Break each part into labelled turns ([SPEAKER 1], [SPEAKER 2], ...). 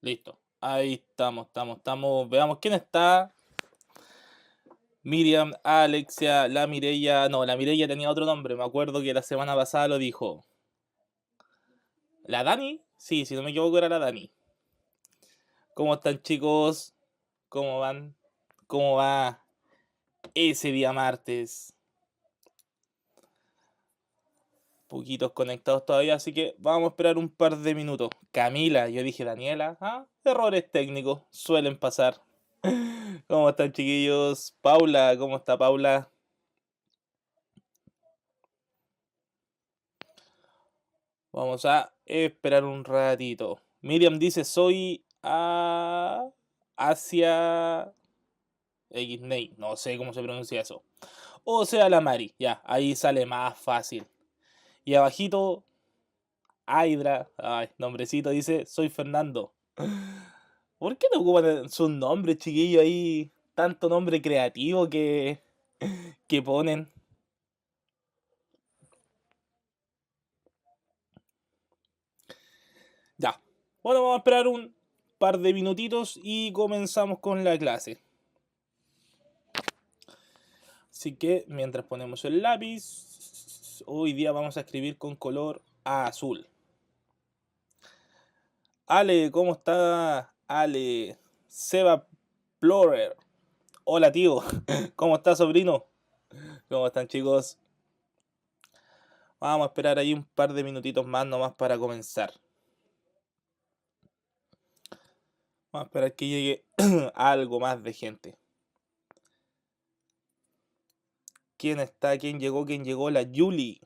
[SPEAKER 1] Listo. Ahí estamos. Veamos quién está. Miriam, Alexia, la Mireya. No, la Mireya tenía otro nombre. Me acuerdo que la semana pasada lo dijo. ¿La Dani? Sí, si no me equivoco era la Dani. ¿Cómo están, chicos? ¿Cómo van? ¿Cómo va ese día martes? Poquitos conectados todavía, así que vamos a esperar un par de minutos. Camila, yo dije Daniela. Ah, errores técnicos, suelen pasar. ¿Cómo están, chiquillos? Paula, ¿cómo está Paula? Vamos a esperar un ratito. Miriam dice, soy a... Asia Xney. No sé cómo se pronuncia eso. O sea, la Mari. Ya, ahí sale más fácil. Y abajito, Aydra. Ay, nombrecito dice, soy Fernando. ¿Por qué no ocupan sus nombres, chiquillos? Ahí tanto nombre creativo que ponen. Ya. Bueno, vamos a esperar un par de minutitos y comenzamos con la clase. Así que mientras ponemos el lápiz, hoy día vamos a escribir con color azul. Ale, ¿cómo está? Ale, Seba Plorer. Hola, tío. ¿Cómo está, sobrino? ¿Cómo están, chicos? Vamos a esperar ahí un par de minutitos más nomás para comenzar. Vamos a esperar que llegue algo más de gente. ¿Quién está? ¿Quién llegó? ¿Quién llegó? La Yuli.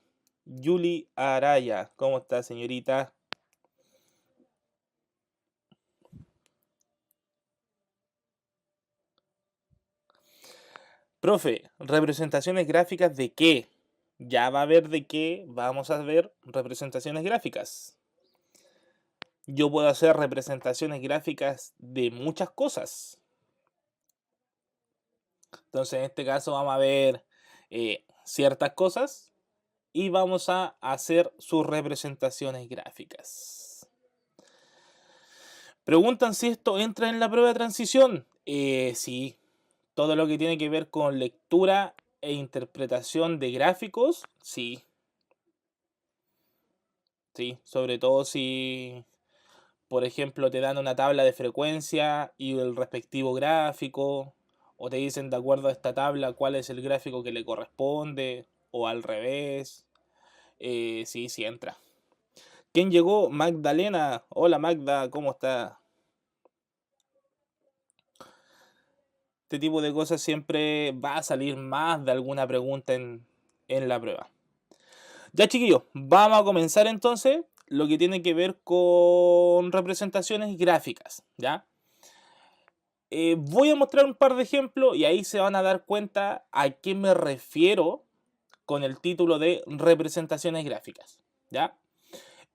[SPEAKER 1] Yuli Araya. ¿Cómo está, señorita? Profe, ¿representaciones gráficas de qué? Ya va a ver de qué vamos a ver representaciones gráficas. Yo puedo hacer representaciones gráficas de muchas cosas. Entonces, en este caso vamos a ver ciertas cosas y vamos a hacer sus representaciones gráficas. Preguntan si esto entra en la prueba de transición. Sí, todo lo que tiene que ver con lectura e interpretación de gráficos, sí. Sí, sobre todo si, por ejemplo, te dan una tabla de frecuencia y el respectivo gráfico, o te dicen de acuerdo a esta tabla cuál es el gráfico que le corresponde, o al revés. Sí, sí entra. ¿Quién llegó? Magdalena. Hola Magda, ¿cómo está? Este tipo de cosas siempre va a salir más de alguna pregunta en la prueba. Ya, chiquillos, vamos a comenzar entonces lo que tiene que ver con representaciones gráficas, ¿ya? Voy a mostrar un par de ejemplos y ahí se van a dar cuenta a qué me refiero con el título de representaciones gráficas, ¿ya?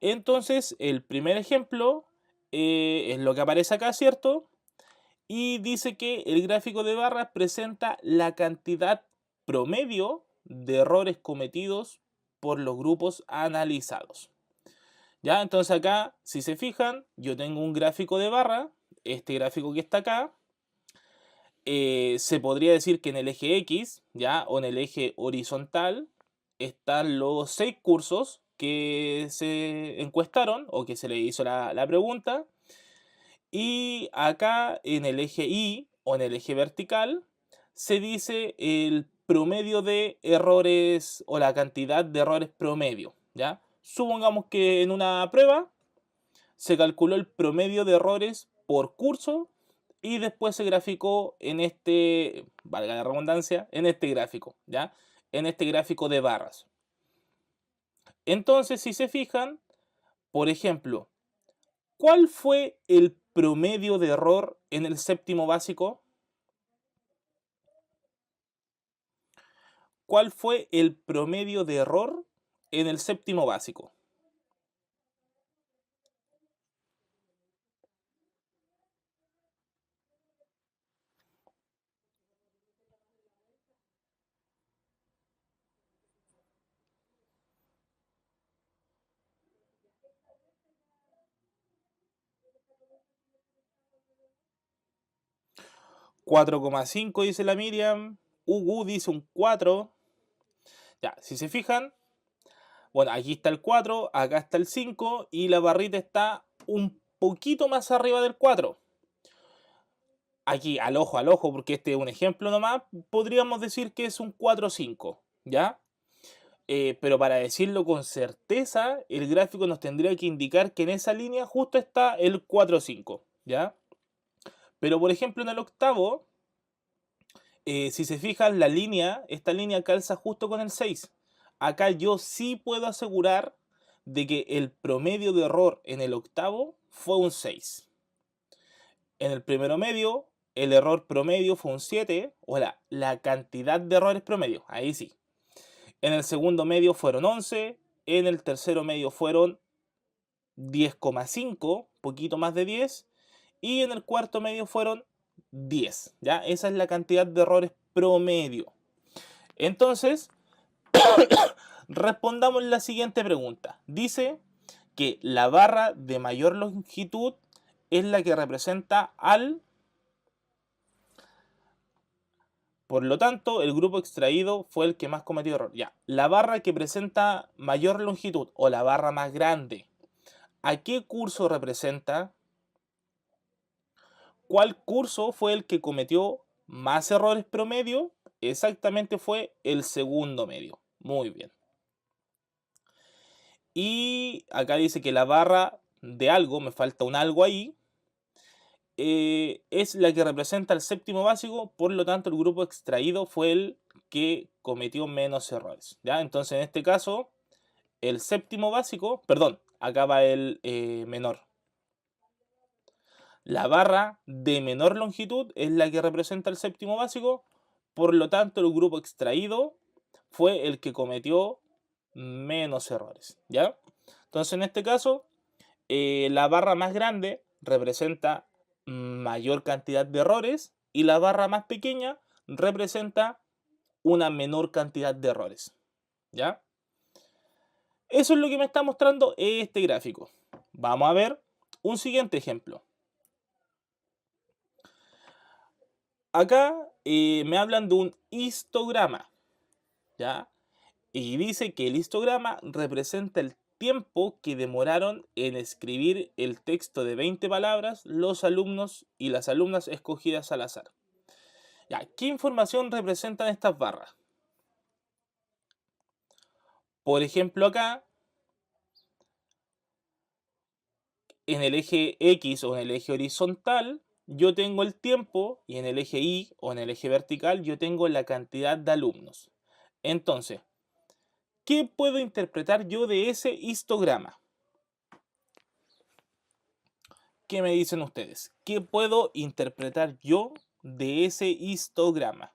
[SPEAKER 1] Entonces, el primer ejemplo es lo que aparece acá, ¿cierto? Y dice que el gráfico de barras presenta la cantidad promedio de errores cometidos por los grupos analizados. ¿Ya? Entonces acá, si se fijan, yo tengo un gráfico de barra, este gráfico que está acá, se podría decir que en el eje X, ¿ya? O en el eje horizontal, están los 6 cursos que se encuestaron o que se le hizo la pregunta. Y acá en el eje Y o en el eje vertical se dice el promedio de errores o la cantidad de errores promedio, ¿ya? Supongamos que en una prueba se calculó el promedio de errores por curso y después se graficó en este, valga la redundancia, en este gráfico, ¿ya? En este gráfico de barras. Entonces, si se fijan, por ejemplo, ¿cuál fue el promedio de error en el séptimo básico? ¿Cuál fue el promedio de error en el séptimo básico? 4,5 dice la Miriam. Ugu dice un 4. Ya, si se fijan, bueno, aquí está el 4, acá está el 5 y la barrita está un poquito más arriba del 4. Aquí, al ojo, porque este es un ejemplo nomás, podríamos decir que es un 4,5, ¿ya? Pero para decirlo con certeza, el gráfico nos tendría que indicar que en esa línea justo está el 4,5, ¿ya? Pero por ejemplo en el octavo, si se fijan, esta línea calza justo con el 6. Acá yo sí puedo asegurar de que el promedio de error en el octavo fue un 6. En el primero medio, el error promedio fue un 7, o la cantidad de errores promedio, ahí sí. En el segundo medio fueron 11, en el tercero medio fueron 10,5, poquito más de 10, y en el cuarto medio fueron 10, ¿ya? Esa es la cantidad de errores promedio. Entonces, respondamos la siguiente pregunta. Dice que la barra de mayor longitud es la que representa al... Por lo tanto, el grupo extraído fue el que más cometió error. Ya, la barra que presenta mayor longitud o la barra más grande, ¿a qué curso representa? ¿Cuál curso fue el que cometió más errores promedio? Exactamente fue el segundo medio. Muy bien. Y acá dice que la barra de algo, me falta un algo ahí, es la que representa el séptimo básico, por lo tanto el grupo extraído fue el que cometió menos errores, ¿ya? Entonces en este caso, el séptimo básico, perdón, acá va el menor. La barra de menor longitud es la que representa el séptimo básico, por lo tanto el grupo extraído fue el que cometió menos errores, ¿ya? Entonces en este caso, la barra más grande representa mayor cantidad de errores y la barra más pequeña representa una menor cantidad de errores, ¿ya? Eso es lo que me está mostrando este gráfico. Vamos a ver un siguiente ejemplo. Acá me hablan de un histograma, ¿ya? Y dice que el histograma representa el tiempo que demoraron en escribir el texto de 20 palabras los alumnos y las alumnas escogidas al azar. Ya, ¿qué información representan estas barras? Por ejemplo, acá, en el eje X o en el eje horizontal, yo tengo el tiempo y en el eje Y o en el eje vertical yo tengo la cantidad de alumnos. Entonces, ¿qué puedo interpretar yo de ese histograma? ¿Qué me dicen ustedes? ¿Qué puedo interpretar yo de ese histograma?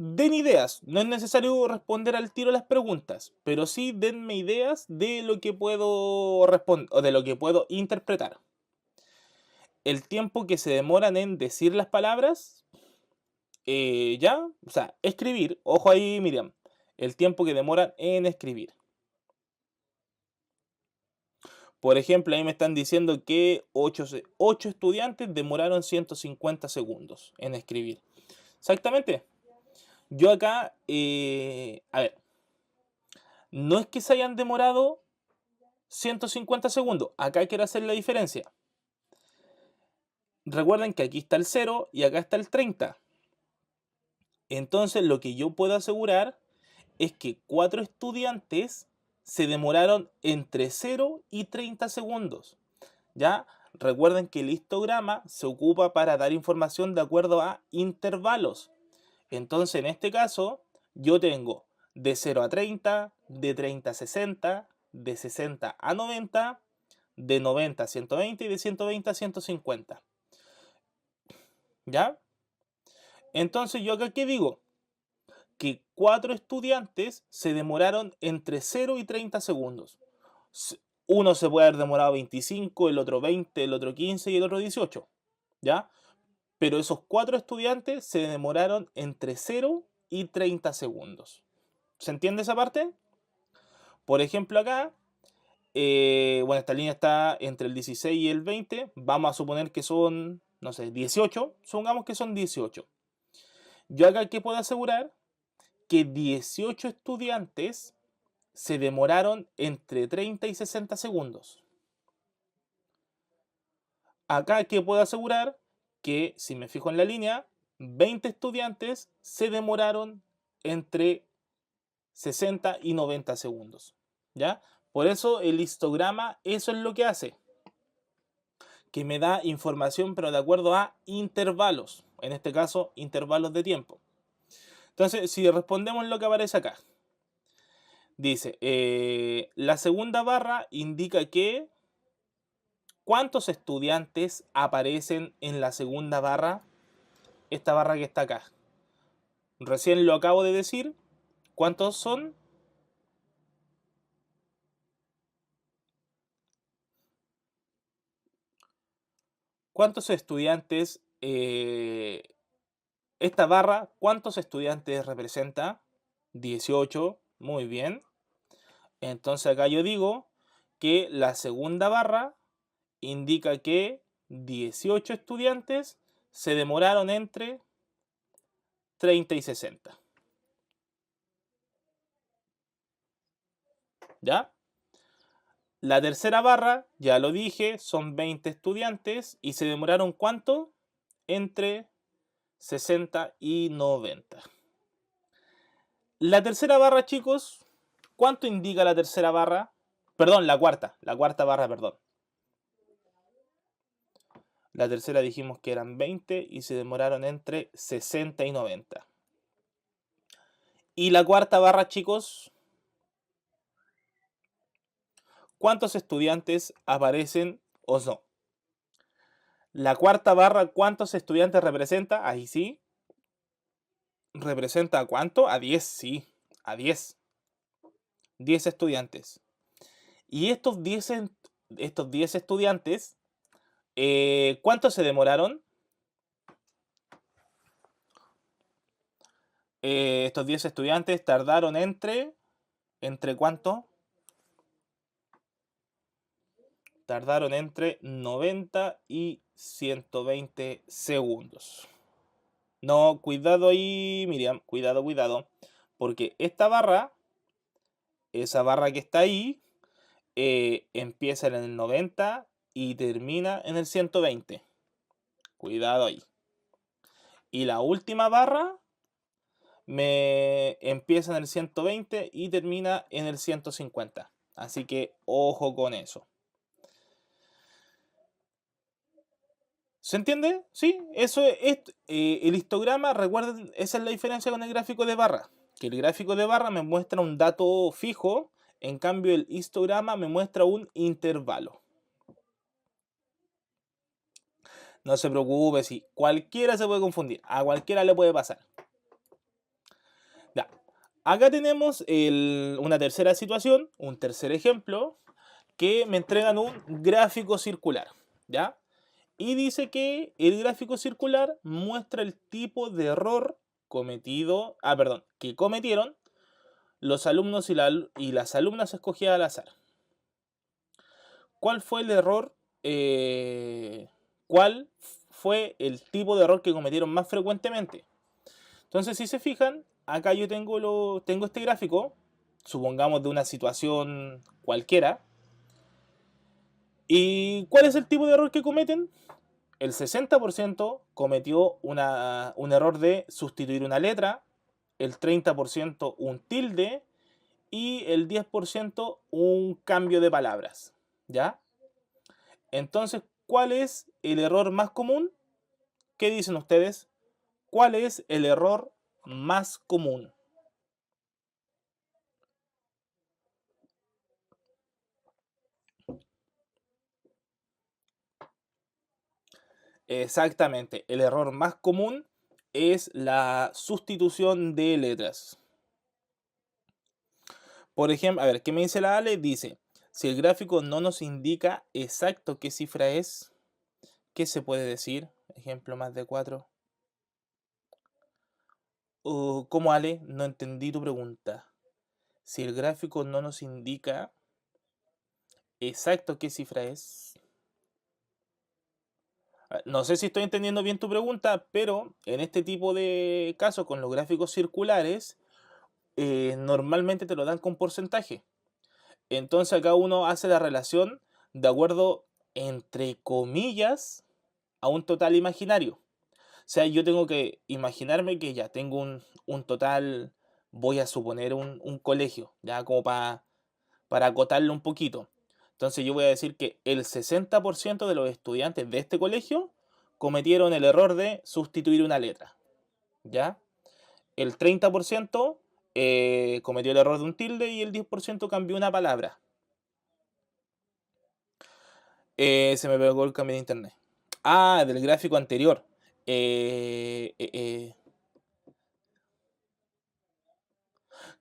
[SPEAKER 1] Den ideas, no es necesario responder al tiro las preguntas, pero sí denme ideas de lo que puedo responder o de lo que puedo interpretar. El tiempo que se demoran en decir las palabras, ya, o sea, escribir, ojo ahí Miriam, el tiempo que demoran en escribir. Por ejemplo, ahí me están diciendo que 8 estudiantes demoraron 150 segundos en escribir. Exactamente. Yo acá, a ver, no es que se hayan demorado 150 segundos. Acá quiero hacer la diferencia. Recuerden que aquí está el 0 y acá está el 30. Entonces lo que yo puedo asegurar es que 4 estudiantes se demoraron entre 0 y 30 segundos. ¿Ya? Recuerden que el histograma se ocupa para dar información de acuerdo a intervalos. Entonces en este caso yo tengo de 0 a 30, de 30 a 60, de 60 a 90, de 90 a 120 y de 120 a 150. ¿Ya? Entonces yo acá ¿qué digo? Que 4 estudiantes se demoraron entre 0 y 30 segundos. Uno se puede haber demorado 25, el otro 20, el otro 15 y el otro 18. ¿Ya? Pero esos 4 estudiantes se demoraron entre 0 y 30 segundos. ¿Se entiende esa parte? Por ejemplo acá, bueno, esta línea está entre el 16 y el 20. Vamos a suponer que son, no sé, 18. Supongamos que son 18. Yo acá que puedo asegurar que 18 estudiantes se demoraron entre 30 y 60 segundos. Acá que puedo asegurar que, si me fijo en la línea, 20 estudiantes se demoraron entre 60 y 90 segundos. ¿Ya? Por eso el histograma, eso es lo que hace. Que me da información, pero de acuerdo a intervalos. En este caso, intervalos de tiempo. Entonces, si respondemos lo que aparece acá. Dice, la segunda barra indica que ¿cuántos estudiantes aparecen en la segunda barra? Esta barra que está acá. Recién lo acabo de decir. ¿Cuántos son? ¿Cuántos estudiantes? Esta barra, ¿cuántos estudiantes representa? 18. Muy bien. Entonces acá yo digo que la segunda barra indica que 18 estudiantes se demoraron entre 30 y 60. ¿Ya? La tercera barra, ya lo dije, son 20 estudiantes y se demoraron ¿cuánto? Entre 60 y 90. La tercera barra, chicos, ¿cuánto indica la tercera barra? Perdón, la cuarta barra, perdón. La tercera dijimos que eran 20 y se demoraron entre 60 y 90. Y la cuarta barra, chicos, ¿cuántos estudiantes aparecen o no? La cuarta barra, ¿cuántos estudiantes representa? Ahí sí. ¿Representa a cuánto? A 10, sí. A 10. 10 estudiantes. Y estos 10 estudiantes, ¿cuánto se demoraron? Estos 10 estudiantes tardaron ¿entre cuánto? Tardaron entre 90 y 120 segundos. No, cuidado ahí, Miriam, cuidado, cuidado. Porque esta barra, esa barra que está ahí, empieza en el 90 y termina en el 120. Cuidado ahí. Y la última barra me empieza en el 120 y termina en el 150. Así que ojo con eso. ¿Se entiende? Sí, eso es el histograma. Recuerden, esa es la diferencia con el gráfico de barra. Que el gráfico de barra me muestra un dato fijo, en cambio el histograma me muestra un intervalo. No se preocupe, si cualquiera se puede confundir, a cualquiera le puede pasar. Ya. Acá tenemos una tercera situación, un tercer ejemplo, que me entregan un gráfico circular, ¿ya? Y dice que el gráfico circular muestra el tipo de error que cometieron los alumnos y las alumnas escogidas al azar. ¿Cuál fue el error? ¿Cuál fue el tipo de error que cometieron más frecuentemente? Entonces, si se fijan, acá yo tengo este gráfico, supongamos de una situación cualquiera. ¿Y cuál es el tipo de error que cometen? El 60% cometió un error de sustituir una letra, el 30% un tilde y el 10% un cambio de palabras. ¿Ya? Entonces, ¿cuál es el error más común? ¿Qué dicen ustedes? ¿Cuál es el error más común? Exactamente, el error más común es la sustitución de letras. Por ejemplo, a ver, ¿qué me dice la Ale? Dice, si el gráfico no nos indica exacto qué cifra es, ¿qué se puede decir? Ejemplo, más de 4. ¿Cómo, Ale? No entendí tu pregunta. Si el gráfico no nos indica Exacto, ¿qué cifra es? No sé si estoy entendiendo bien tu pregunta, pero en este tipo de casos con los gráficos circulares, normalmente te lo dan con porcentaje. Entonces acá uno hace la relación de acuerdo, entre comillas, a un total imaginario. O sea, yo tengo que imaginarme que ya tengo un total, voy a suponer un colegio, ya como para acotarlo un poquito. Entonces yo voy a decir que el 60% de los estudiantes de este colegio cometieron el error de sustituir una letra, ¿ya? El 30% cometió el error de un tilde y el 10% cambió una palabra. Se me pegó el cambio de internet. Ah, del gráfico anterior. Eh, eh, eh,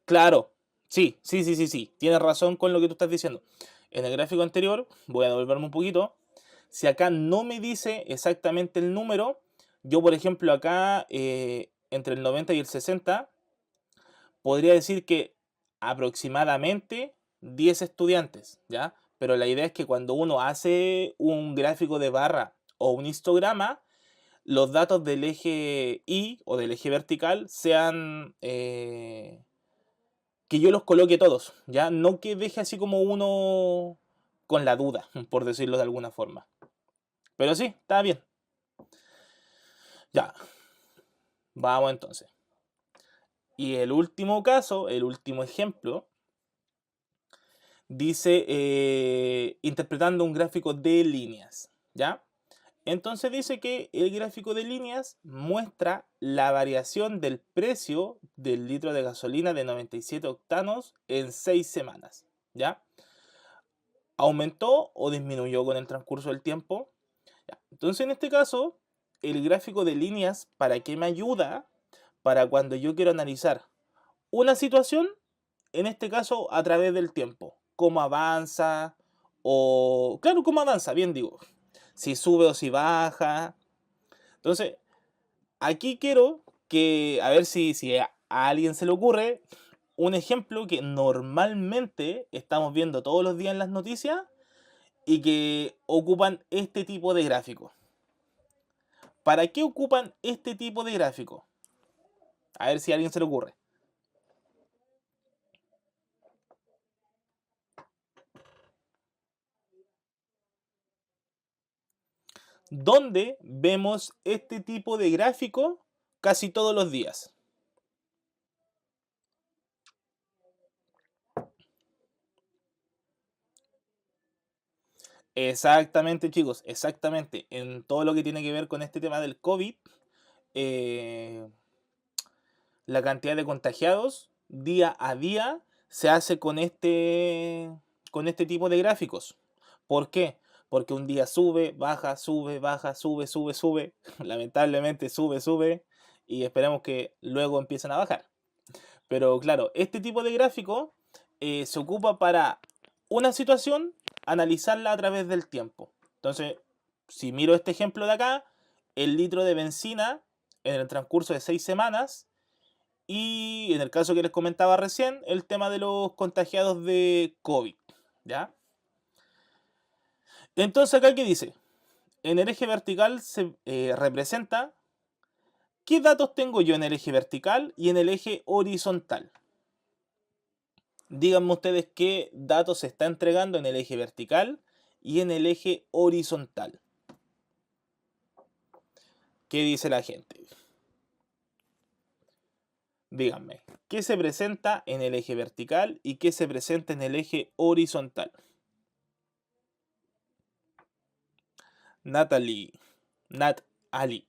[SPEAKER 1] claro, sí, sí, sí, sí, sí. Tienes razón con lo que tú estás diciendo. En el gráfico anterior, voy a devolverme un poquito. Si acá no me dice exactamente el número, yo por ejemplo acá entre el 90 y el 60 podría decir que aproximadamente 10 estudiantes, ¿ya? Pero la idea es que cuando uno hace un gráfico de barra o un histograma, los datos del eje Y o del eje vertical sean que yo los coloque todos, ¿ya? No que deje así como uno con la duda, por decirlo de alguna forma. Pero sí, está bien. Ya, vamos entonces. Y el último caso, el último ejemplo, dice interpretando un gráfico de líneas, ¿ya? Entonces dice que el gráfico de líneas muestra la variación del precio del litro de gasolina de 97 octanos en 6 semanas, ¿ya? ¿Aumentó o disminuyó con el transcurso del tiempo? Ya. Entonces en este caso, el gráfico de líneas, ¿para qué me ayuda? Para cuando yo quiero analizar una situación, en este caso a través del tiempo, cómo avanza o, claro, cómo avanza, bien digo, si sube o si baja. Entonces, aquí quiero que, a ver si a alguien se le ocurre un ejemplo que normalmente estamos viendo todos los días en las noticias y que ocupan este tipo de gráfico. ¿Para qué ocupan este tipo de gráfico? A ver si a alguien se le ocurre. ¿Dónde vemos este tipo de gráfico casi todos los días? Exactamente, chicos, exactamente. En todo lo que tiene que ver con este tema del COVID, eh, la cantidad de contagiados día a día se hace con este tipo de gráficos. ¿Por qué? Porque un día sube, baja, sube, baja, sube, sube, sube. Lamentablemente sube, sube. Y esperemos que luego empiecen a bajar. Pero claro, este tipo de gráfico se ocupa para una situación, analizarla a través del tiempo. Entonces, si miro este ejemplo de acá, el litro de benzina en el transcurso de 6 semanas y en el caso que les comentaba recién, el tema de los contagiados de COVID, ¿ya? Entonces acá, ¿qué dice? En el eje vertical se representa qué datos tengo yo en el eje vertical y en el eje horizontal. Díganme ustedes qué datos se está entregando en el eje vertical y en el eje horizontal. ¿Qué dice la gente? Díganme, ¿qué se presenta en el eje vertical y qué se presenta en el eje horizontal? Natalie, Nat Ali.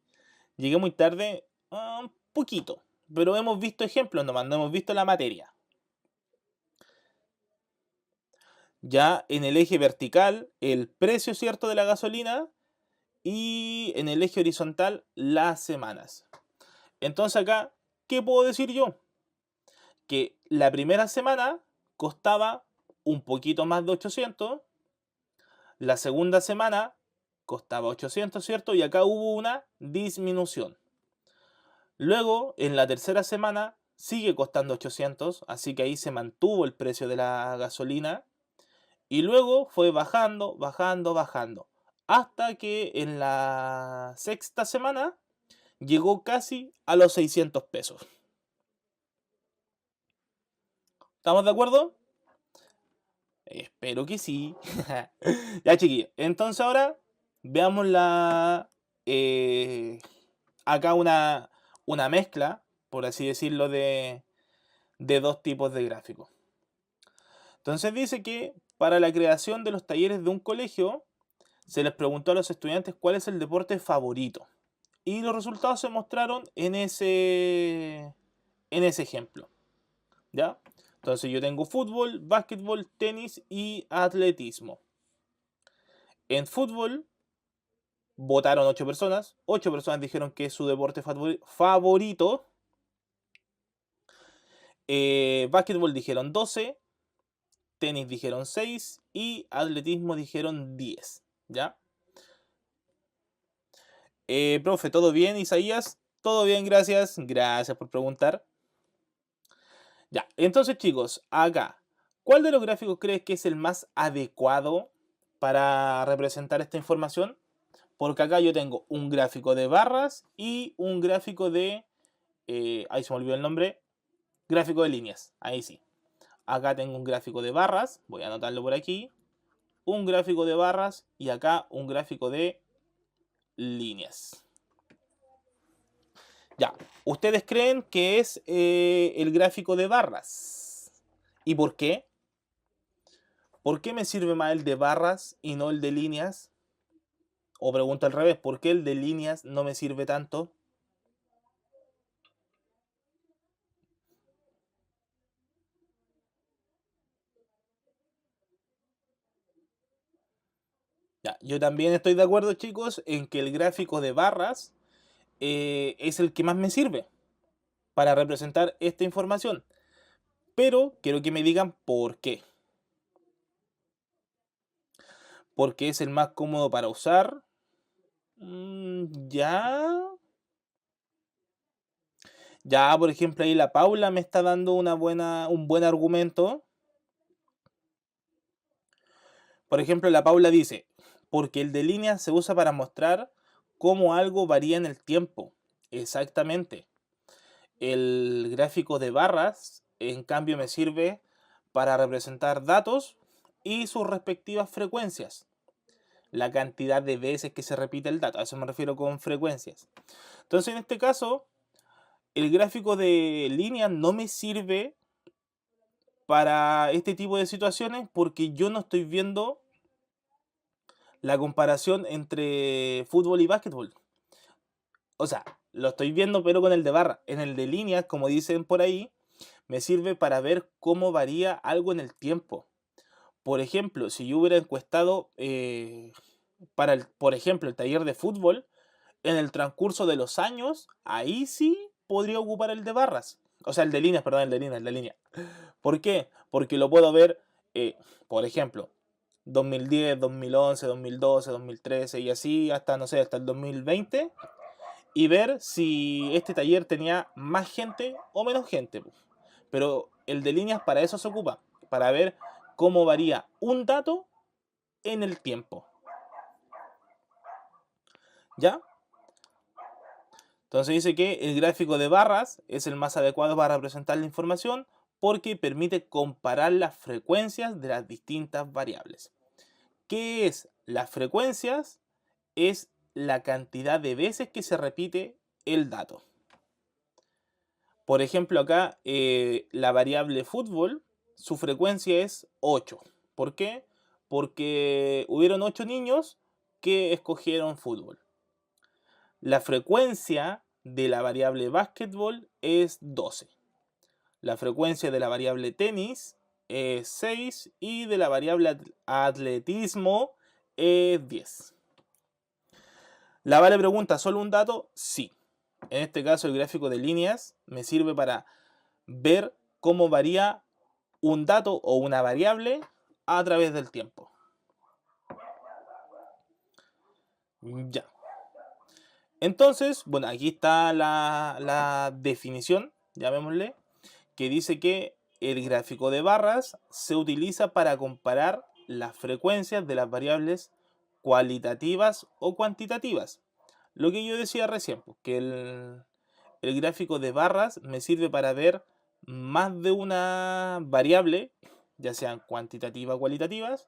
[SPEAKER 1] Llegué muy tarde, un poquito, pero hemos visto ejemplos nomás, no hemos visto la materia. Ya en el eje vertical, el precio cierto de la gasolina y en el eje horizontal, las semanas. Entonces acá, ¿qué puedo decir yo? Que la primera semana costaba un poquito más de 800, la segunda semana costaba 800, ¿cierto? Y acá hubo una disminución. Luego, en la tercera semana, sigue costando 800, así que ahí se mantuvo el precio de la gasolina. Y luego fue bajando, bajando, bajando. Hasta que en la sexta semana llegó casi a los 600 pesos. ¿Estamos de acuerdo? Espero que sí. Ya, chiquillos. Entonces ahora veamos acá una mezcla, por así decirlo, de dos tipos de gráficos. Entonces dice que para la creación de los talleres de un colegio se les preguntó a los estudiantes cuál es el deporte favorito. Y los resultados se mostraron en ese ejemplo. ¿Ya? Entonces yo tengo fútbol, básquetbol, tenis y atletismo. En fútbol votaron 8 personas. 8 personas dijeron que es su deporte favorito. Básquetbol dijeron 12. Tenis dijeron 6. Y atletismo dijeron 10. ¿Ya? Profe, ¿todo bien, Isaías? Todo bien, gracias. Gracias por preguntar. Ya, entonces chicos, acá, ¿cuál de los gráficos crees que es el más adecuado para representar esta información? Porque acá yo tengo un gráfico de barras y un gráfico de... ahí se me olvidó el nombre. Gráfico de líneas, ahí sí. Acá tengo un gráfico de barras, voy a anotarlo por aquí. Un gráfico de barras y acá un gráfico de líneas. Ya, ¿ustedes creen que es el gráfico de barras? ¿Y por qué? ¿Por qué me sirve más el de barras y no el de líneas? O pregunto al revés, ¿por qué el de líneas no me sirve tanto? Ya, yo también estoy de acuerdo, chicos, en que el gráfico de barras es el que más me sirve para representar esta información. Pero quiero que me digan por qué. Porque es el más cómodo para usar. Ya. Ya, por ejemplo, ahí la Paula me está dando un buen argumento. Por ejemplo, la Paula dice, porque el de línea se usa para mostrar cómo algo varía en el tiempo. Exactamente. El gráfico de barras, en cambio, me sirve para representar datos y sus respectivas frecuencias. La cantidad de veces que se repite el dato. A eso me refiero con frecuencias. Entonces, en este caso, el gráfico de línea no me sirve para este tipo de situaciones porque yo no estoy viendo la comparación entre fútbol y básquetbol. O sea, lo estoy viendo pero con el de barra. En el de línea, como dicen por ahí, me sirve para ver cómo varía algo en el tiempo. Por ejemplo, si yo hubiera encuestado por ejemplo, el taller de fútbol, en el transcurso de los años, ahí sí podría ocupar el de barras. O sea, el de líneas, perdón, el de línea. ¿Por qué? Porque lo puedo ver, por ejemplo, 2010, 2011, 2012, 2013 y así hasta, no sé, hasta el 2020 y ver si este taller tenía más gente o menos gente. Pero el de líneas para eso se ocupa, para ver cómo varía un dato en el tiempo. ¿Ya? Entonces dice que el gráfico de barras es el más adecuado para representar la información porque permite comparar las frecuencias de las distintas variables. ¿Qué es las frecuencias? Es la cantidad de veces que se repite el dato. Por ejemplo, acá la variable fútbol, su frecuencia es 8. ¿Por qué? Porque hubieron 8 niños que escogieron fútbol. La frecuencia de la variable básquetbol es 12. La frecuencia de la variable tenis es 6 y de la variable atletismo es 10. La Vale pregunta, ¿solo un dato? Sí. En este caso el gráfico de líneas me sirve para ver cómo varía un dato o una variable a través del tiempo. Ya. Entonces, bueno, aquí está la definición, llamémosle, que dice que el gráfico de barras se utiliza para comparar las frecuencias de las variables cualitativas o cuantitativas. Lo que yo decía recién, pues, que el gráfico de barras me sirve para ver más de una variable, ya sean cuantitativas o cualitativas,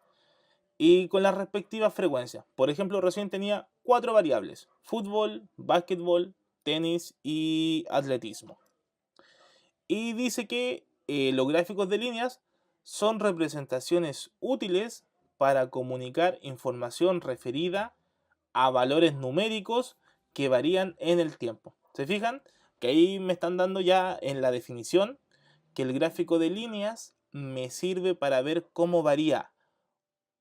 [SPEAKER 1] y con las respectivas frecuencias. Por ejemplo, recién tenía 4 variables: fútbol, básquetbol, tenis y atletismo. Y dice que los gráficos de líneas son representaciones útiles para comunicar información referida a valores numéricos que varían en el tiempo. ¿Se fijan? Que ahí me están dando ya en la definición que el gráfico de líneas me sirve para ver cómo varía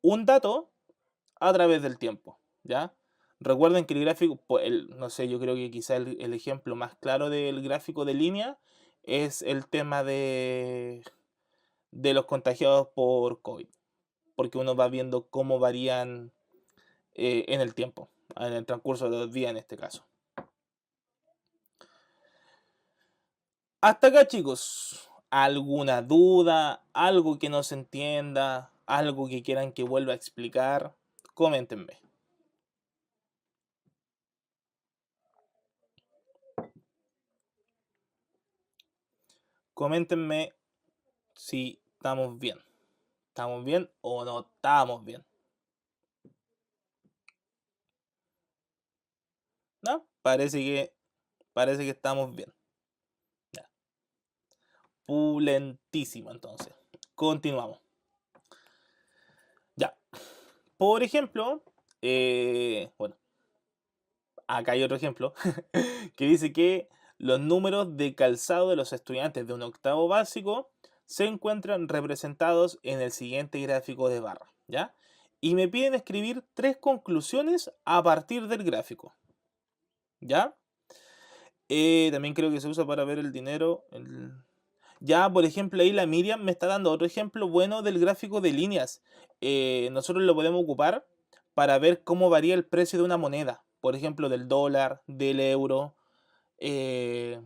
[SPEAKER 1] un dato a través del tiempo, ¿ya? Recuerden que el gráfico, no sé, yo creo que quizá el ejemplo más claro del gráfico de línea es el tema de los contagiados por COVID, porque uno va viendo cómo varían en el tiempo, en el transcurso de los días en este caso. Hasta acá, chicos, ¿alguna duda? ¿Algo que no se entienda? ¿Algo que quieran que vuelva a explicar? Coméntenme. Coméntenme si estamos bien. ¿Estamos bien o no estamos bien? ¿No? Parece que estamos bien. Ya. Pulentísimo, entonces. Continuamos. Ya. Por ejemplo, bueno, acá hay otro ejemplo que dice que los números de calzado de los estudiantes de un octavo básico se encuentran representados en el siguiente gráfico de barra, ¿ya? Y me piden escribir 3 conclusiones a partir del gráfico, ¿ya? También creo que se usa para ver el dinero. Ya, por ejemplo, ahí la Miriam me está dando otro ejemplo bueno del gráfico de líneas. Nosotros lo podemos ocupar para ver cómo varía el precio de una moneda. Por ejemplo, del dólar, del euro, eh,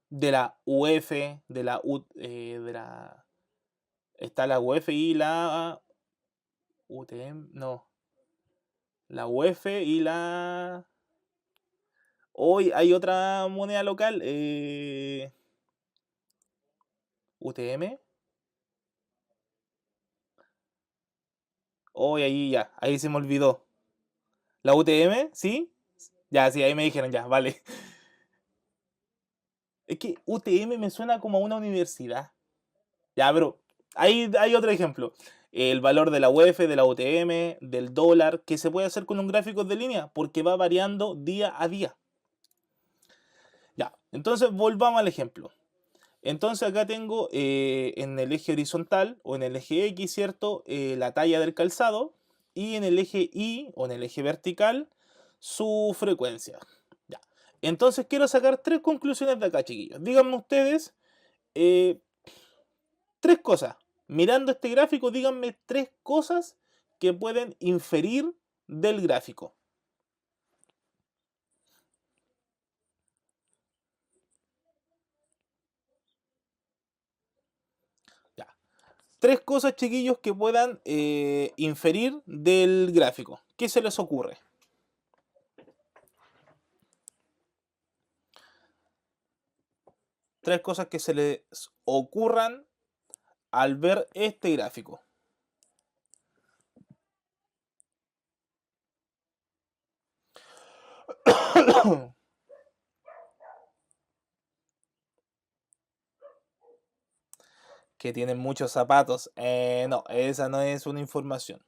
[SPEAKER 1] de la UF, está la UF y la UTM, no, la UF y la... Hoy hay otra moneda local, UTM. Hoy ahí ya, ahí se me olvidó. ¿La UTM? ¿Sí? Ya, sí, ahí me dijeron, ya, vale. Es que UTM me suena como a una universidad. Ya, pero ahí hay otro ejemplo. El valor de la UF, de la UTM, del dólar, que se puede hacer con un gráfico de línea, porque va variando día a día. Ya, entonces volvamos al ejemplo. Entonces acá tengo en el eje horizontal o en el eje X, ¿cierto? La talla del calzado, y en el eje Y o en el eje vertical su frecuencia. Ya. Entonces quiero sacar 3 conclusiones de acá, chiquillos. Díganme ustedes eh, 3 cosas. Mirando este gráfico, díganme 3 cosas que pueden inferir del gráfico. Ya. 3 cosas, chiquillos, que puedan inferir del gráfico. ¿Qué se les ocurre? 3 cosas que se les ocurran al ver este gráfico. Que tienen muchos zapatos. No, esa no es una información.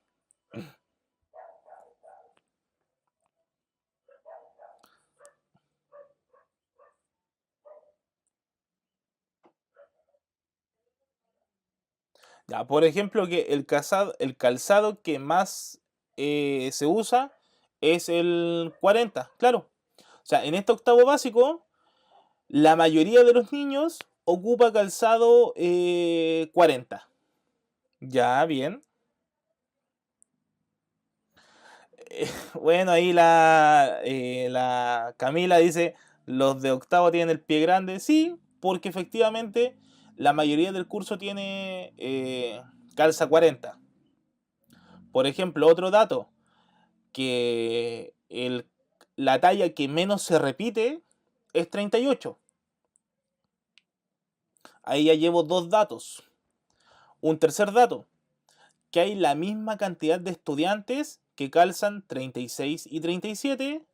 [SPEAKER 1] Ya, por ejemplo, que el calzado que más se usa es el 40, claro. O sea, en este octavo básico, la mayoría de los niños ocupa calzado 40. Ya, bien. Bueno, ahí la Camila dice, los de octavo tienen el pie grande. Sí, porque efectivamente la mayoría del curso tiene calza 40. Por ejemplo, otro dato, que la talla que menos se repite es 38. Ahí ya llevo dos datos. Un tercer dato, que hay la misma cantidad de estudiantes que calzan 36 y 37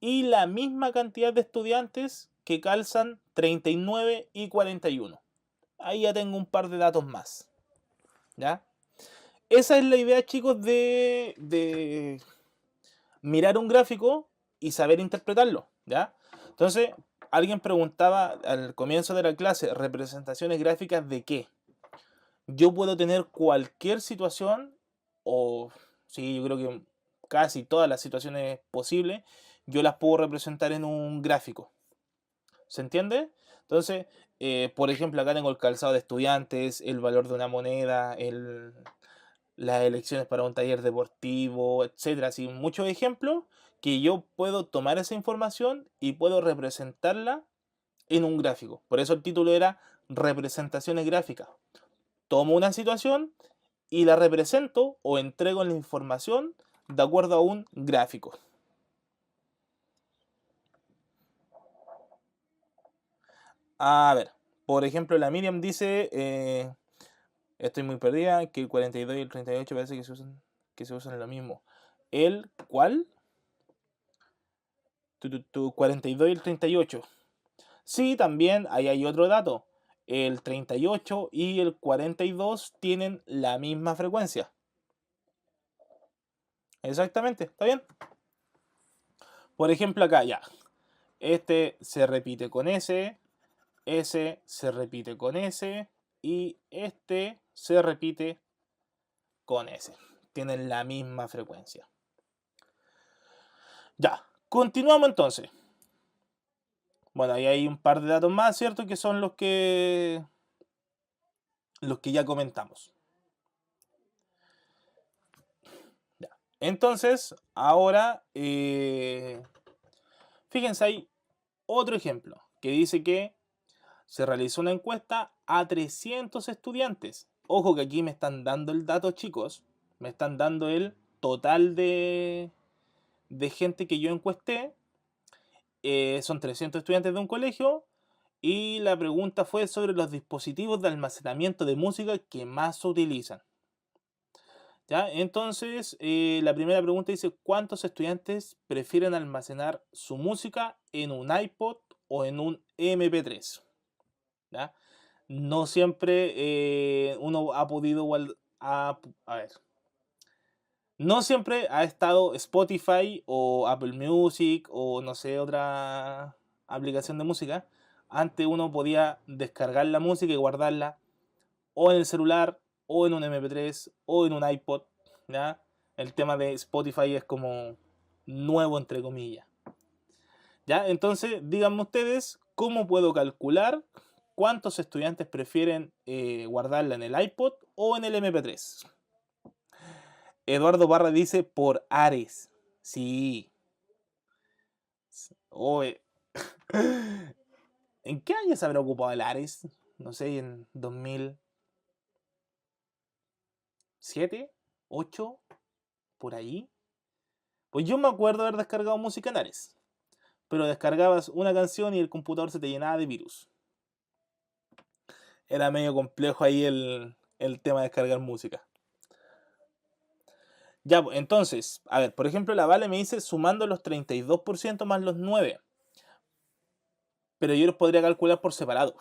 [SPEAKER 1] y la misma cantidad de estudiantes que calzan 39 y 41. Ahí ya tengo un par de datos más. ¿Ya? Esa es la idea, chicos, de mirar un gráfico y saber interpretarlo. ¿Ya? Entonces, alguien preguntaba al comienzo de la clase, ¿representaciones gráficas de qué? Yo puedo tener cualquier situación, o sí, yo creo que casi todas las situaciones posibles, yo las puedo representar en un gráfico. ¿Se entiende? Entonces, por ejemplo, acá tengo el calzado de estudiantes, el valor de una moneda, las elecciones para un taller deportivo, etcétera. Así, muchos ejemplos que yo puedo tomar esa información y puedo representarla en un gráfico. Por eso el título era representaciones gráficas. Tomo una situación y la represento o entrego la información de acuerdo a un gráfico. A ver, por ejemplo, la Miriam dice, estoy muy perdida, que el 42 y el 38 parece que se usan lo mismo. ¿El cuál? 42 y el 38. Sí, también ahí hay otro dato. El 38 y el 42 tienen la misma frecuencia. Exactamente, ¿está bien? Por ejemplo, acá ya. Este se repite con S se repite con S y este se repite con S. Tienen la misma frecuencia. Ya, continuamos entonces. Bueno, ahí hay un par de datos más, ¿cierto? Que son los que ya comentamos. Ya. Entonces, ahora, fíjense, hay otro ejemplo que dice que se realizó una encuesta a 300 estudiantes. Ojo que aquí me están dando el dato, chicos. Me están dando el total de gente que yo encuesté. Son 300 estudiantes de un colegio. Y la pregunta fue sobre los dispositivos de almacenamiento de música que más se utilizan. ¿Ya? Entonces, la primera pregunta dice, ¿cuántos estudiantes prefieren almacenar su música en un iPod o en un MP3? ¿Ya? No siempre uno ha podido, a ver, no siempre ha estado Spotify o Apple Music o no sé, otra aplicación de música. Antes uno podía descargar la música y guardarla o en el celular o en un MP3 o en un iPod. ¿Ya? El tema de Spotify es como nuevo entre comillas. ¿Ya? Entonces, díganme ustedes, ¿cómo puedo calcular cuántos estudiantes prefieren guardarla en el iPod o en el MP3? Eduardo Barra dice por Ares. Sí. Oh, ¿en qué año se habrá ocupado el Ares? No sé, en 2007, 8, por ahí. Pues yo me acuerdo de haber descargado música en Ares. Pero descargabas una canción y el computador se te llenaba de virus. Era medio complejo ahí el tema de descargar música. Ya, pues, entonces, a ver, por ejemplo, la Vale me dice sumando los 32% más los 9. Pero yo los podría calcular por separado.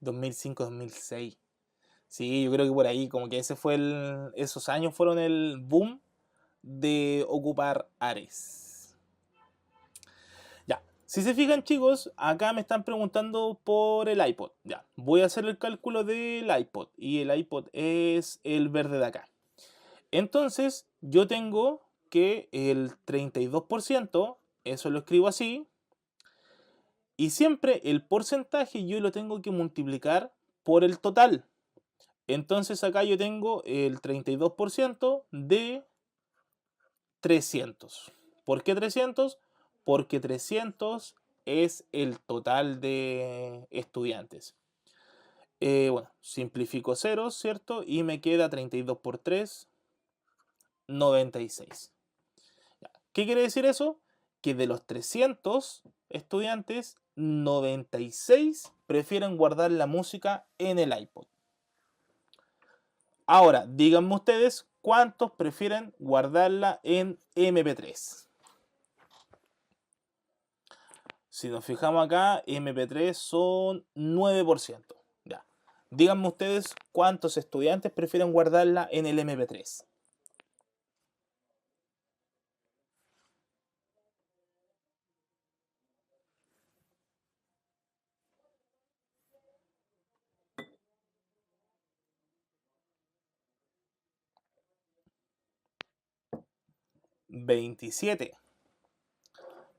[SPEAKER 1] 2005, 2006. Sí, yo creo que por ahí, como que esos años fueron el boom de ocupar Ares. Ya, si se fijan chicos, acá me están preguntando por el iPod. Ya, voy a hacer el cálculo del iPod y el iPod es el verde de acá. Entonces, yo tengo que el 32%, eso lo escribo así, y siempre el porcentaje yo lo tengo que multiplicar por el total. Entonces acá yo tengo el 32% de 300. ¿Por qué 300? Porque 300 es el total de estudiantes. Bueno, simplifico ceros, ¿cierto? Y me queda 32 por 3, 96. ¿Qué quiere decir eso? Que de los 300 estudiantes, 96 prefieren guardar la música en el iPod. Ahora, díganme ustedes cuántos prefieren guardarla en MP3. Si nos fijamos acá, MP3 son 9%. Ya. Díganme ustedes cuántos estudiantes prefieren guardarla en el MP3. 27.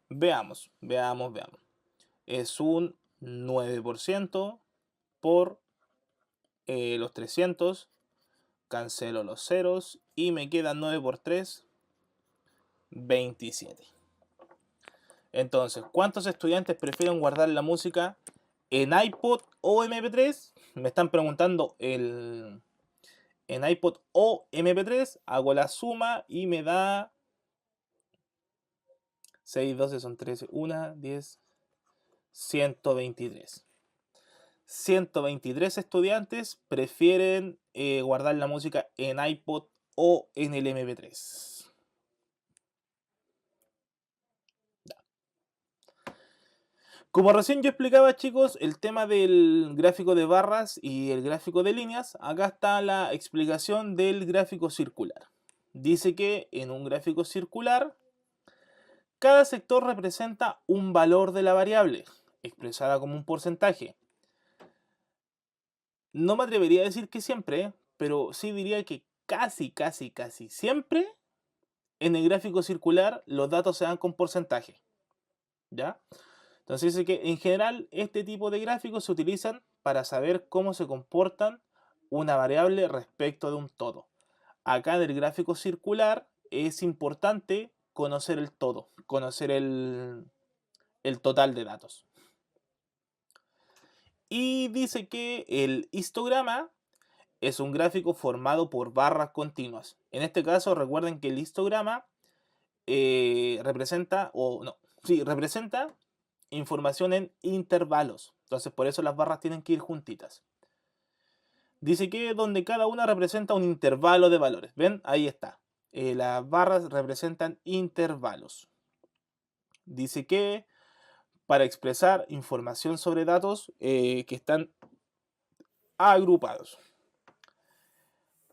[SPEAKER 1] Veamos. Es un 9% por los 300. Cancelo los ceros y me queda 9 por 3, 27. Entonces, ¿cuántos estudiantes prefieren guardar la música en iPod o MP3? Me están preguntando en iPod o MP3. Hago la suma y me da 6, 12 son 13, 1, 10, 123. 123 estudiantes prefieren guardar la música en iPod o en el MP3. Como recién yo explicaba, chicos, el tema del gráfico de barras y el gráfico de líneas, acá está la explicación del gráfico circular. Dice que en un gráfico circular, cada sector representa un valor de la variable, expresada como un porcentaje. No me atrevería a decir que siempre, pero sí diría que casi siempre en el gráfico circular los datos se dan con porcentaje. ¿Ya? Entonces dice que en general este tipo de gráficos se utilizan para saber cómo se comportan una variable respecto de un todo. Acá en el gráfico circular es importante conocer el todo, conocer el total de datos. Y dice que el histograma es un gráfico formado por barras continuas. En este caso recuerden que el histograma representa información en intervalos. Entonces por eso las barras tienen que ir juntitas. Dice que donde cada una representa un intervalo de valores. ¿Ven? Ahí está. Las barras representan intervalos. Dice que para expresar información sobre datos que están agrupados.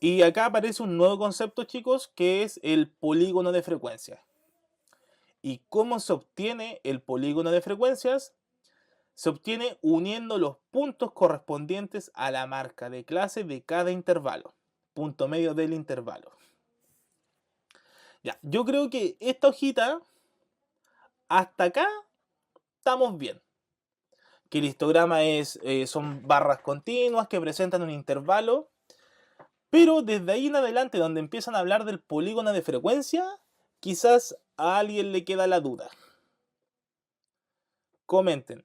[SPEAKER 1] Y acá aparece un nuevo concepto, chicos, que es el polígono de frecuencias. ¿Y cómo se obtiene el polígono de frecuencias? Se obtiene uniendo los puntos correspondientes a la marca de clase de cada intervalo. Punto medio del intervalo. Ya, yo creo que esta hojita, hasta acá, estamos bien. Que el histograma son barras continuas que presentan un intervalo. Pero desde ahí en adelante, donde empiezan a hablar del polígono de frecuencia, quizás a alguien le queda la duda. Comenten.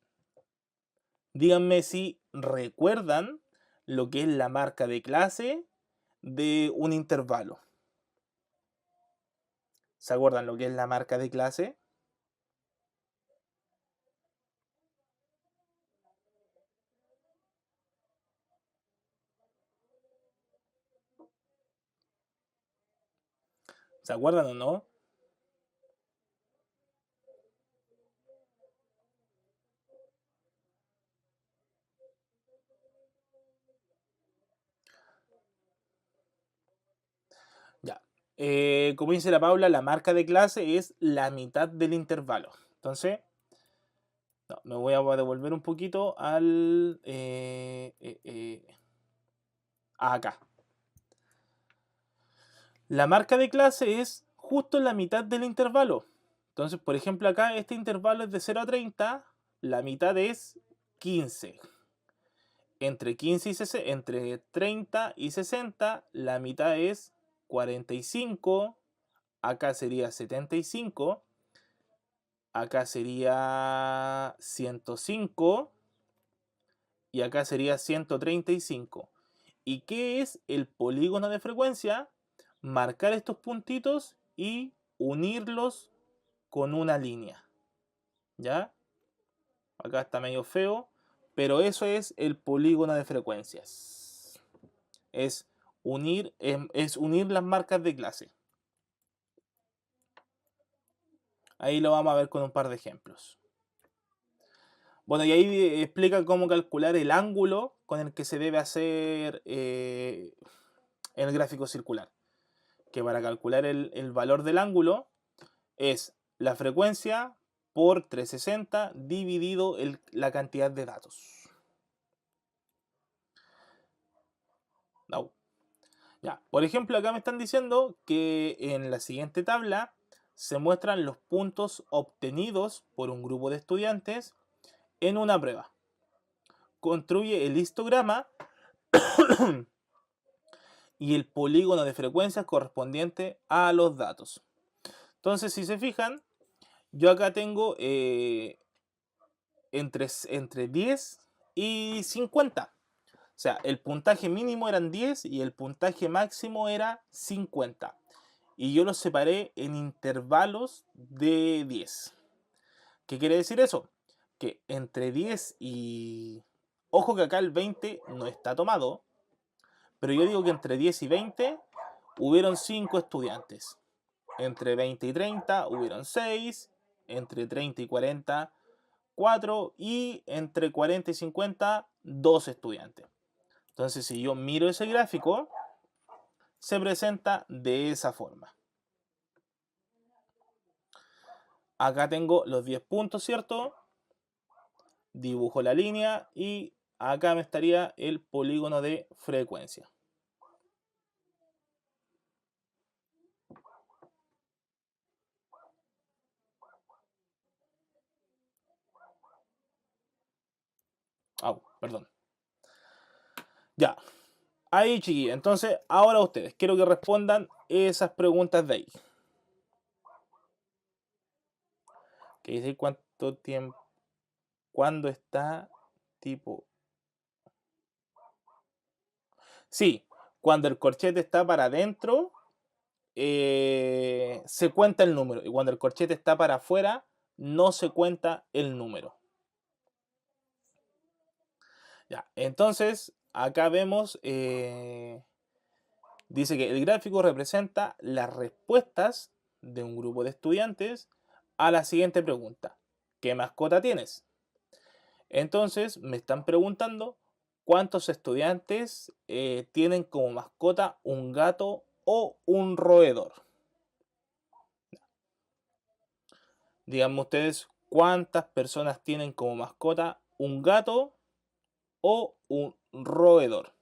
[SPEAKER 1] Díganme si recuerdan lo que es la marca de clase de un intervalo. ¿Se acuerdan lo que es la marca de clase? ¿Se acuerdan o no? Ya. Como dice la Paula, la marca de clase es la mitad del intervalo. Entonces, no, me voy a devolver un poquito acá. La marca de clase es justo en la mitad del intervalo. Entonces, por ejemplo, acá este intervalo es de 0 a 30, la mitad es 15. Entre 15 y 60, entre 30 y 60, la mitad es 45. Acá sería 75. Acá sería 105. y acá sería 135. ¿Y qué es el polígono de frecuencia? Marcar estos puntitos y unirlos con una línea. ¿Ya? Acá está medio feo, pero eso es el polígono de frecuencias. Es unir las marcas de clase. Ahí lo vamos a ver con un par de ejemplos. Bueno, y ahí explica cómo calcular el ángulo con el que se debe hacer en el gráfico circular. Que para calcular el valor del ángulo es la frecuencia por 360 dividido la cantidad de datos. No. Ya. Por ejemplo, acá me están diciendo que en la siguiente tabla se muestran los puntos obtenidos por un grupo de estudiantes en una prueba. Construye el histograma y el polígono de frecuencias correspondiente a los datos. Entonces, si se fijan, yo acá tengo entre 10 y 50. O sea, el puntaje mínimo eran 10 y el puntaje máximo era 50. Y yo los separé en intervalos de 10. ¿Qué quiere decir eso? Que entre 10 y... Ojo que acá el 20 no está tomado, pero yo digo que entre 10 y 20 hubieron 5 estudiantes. Entre 20 y 30 hubieron 6, entre 30 y 40 4 y entre 40 y 50 2 estudiantes. Entonces, si yo miro ese gráfico, se presenta de esa forma. Acá tengo los 10 puntos, ¿cierto? Dibujo la línea y acá me estaría el polígono de frecuencia. Perdón. Ya. Ahí, chiquillos. Entonces, ahora ustedes, quiero que respondan esas preguntas de ahí. Que dice cuánto tiempo, cuándo está tipo. Sí, cuando el corchete está para adentro, se cuenta el número. Y cuando el corchete está para afuera, no se cuenta el número. Ya, entonces, acá vemos, dice que el gráfico representa las respuestas de un grupo de estudiantes a la siguiente pregunta. ¿Qué mascota tienes? Entonces, me están preguntando cuántos estudiantes tienen como mascota un gato o un roedor. Díganme ustedes cuántas personas tienen como mascota un gato o un roedor.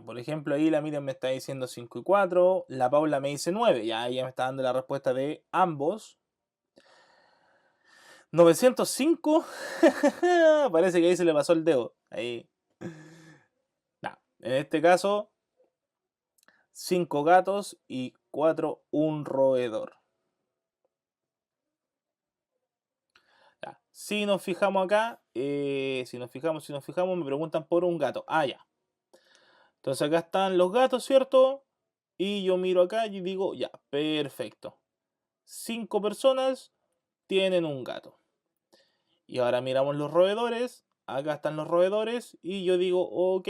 [SPEAKER 1] Por ejemplo, ahí la Miriam me está diciendo 5 y 4, la Paula me dice 9, ya ella me está dando la respuesta de ambos. 905, parece que ahí se le pasó el dedo. Ahí. En este caso, 5 gatos y 4 un roedor. Ya. Si nos fijamos acá, si nos fijamos, me preguntan por un gato. Ya. Entonces acá están los gatos, ¿cierto? Y yo miro acá y digo, ya, perfecto. 5 personas tienen un gato. Y ahora miramos los roedores. Acá están los roedores. Y yo digo, ok,